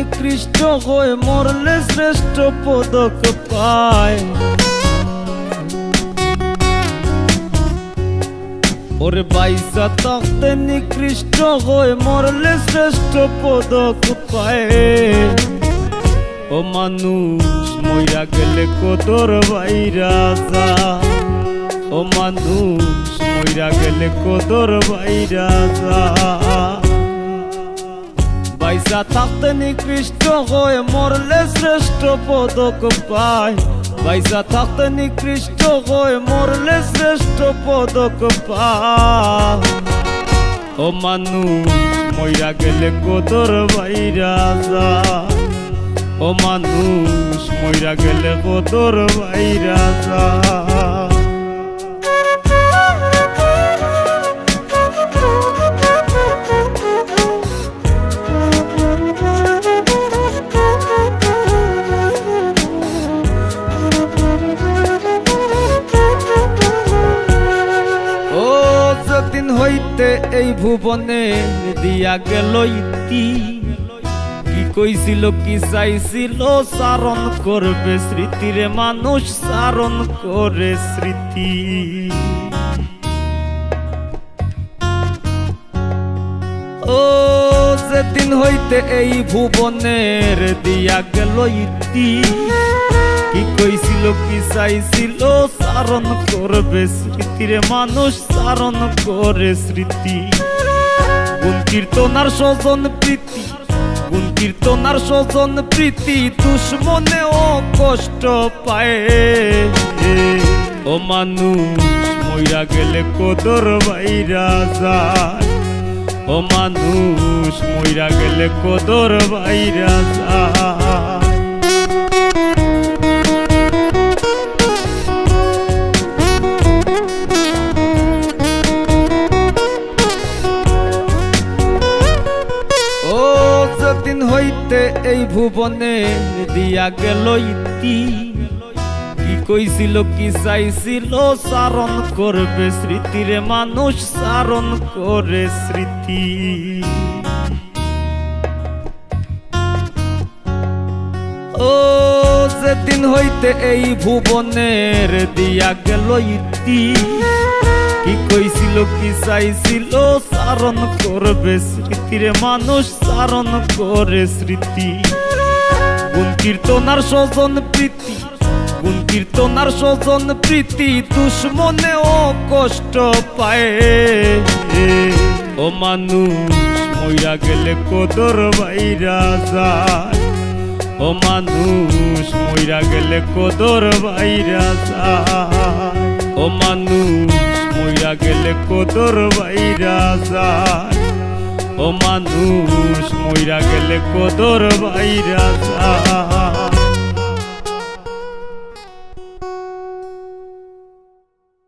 নিকৃষ্ট হয়ে মরলে শ্রেষ্ঠ পদক পায়। ওরে বাইসা থাকতে নিকৃষ্ট হয়ে মরলে শ্রেষ্ঠ পদক পায়। ও মানুষ মইরা গেলে কদর বাইরা যা, ও মানুষ মইরা গেলে কদর বাইরা যা। বাইসা থাকতে নিকৃষ্ট হয়ে মরলে শ্রেষ্ঠ পদক পায়। বাইসা থাকতে নিকৃষ্ট হয়ে মরলে শ্রেষ্ঠ পদক পায়। ও মানুষ মইরা গেলে কদর বাইরা যা, ও মানুষ মইরা গেলে কদর বাইরা যা। দিন হইতে এই ভুবনে দিয়া গেল ইতি, কি কইছিল কি চাইছিল চারণ করবে স্মৃতিরে মানুষ চারণ করে স্মৃতি। ও যেদিন হইতে এই ভুবনের দিয়া গেল ইতি, কি কইছিল কি চাইছিল চারণ করবে স্মৃতিরে মানুষ চারণ করে স্মৃতি। গুণ কীর্তনার স্বজন প্রীতি, গুণ কীর্তনার স্বজন প্রীতি দুশ্মনেও কষ্ট পায়। ও মানুষ মইরা গেলে কদর বাইরা যায়, ও মানুষ মইরা গেলে কদর বাইরা যায়। দিন হইতে এই ভুবনে দিয়া গেল ইতি, কি কইছিল কি চাইছিল চারণ করবে স্মৃতিরে মানুষ চারণ করে স্মৃতি। ও যেদিন হইতে এই ভুবনের দিয়া গেল ইতি, কি কইছিল কি চাইছিল চারণ করবে স্মৃতিরে মানুষ চারণ করে স্মৃতি। গুণ কীর্তনার স্বজন প্রীতি, গুণ কীর্তনার স্বজন প্রীতি দুশ্মনেও কষ্ট পায়। ও মানুষ মইরা গেলে কদর বাইরা যায়, ও মানুষ মইরা গেলে কদর বাইরা যায়। ও মানুষ মইরা গেলে কদর বাইরা যায়, ও মানুষ মইরা গেলে কদর বাইরা যায়।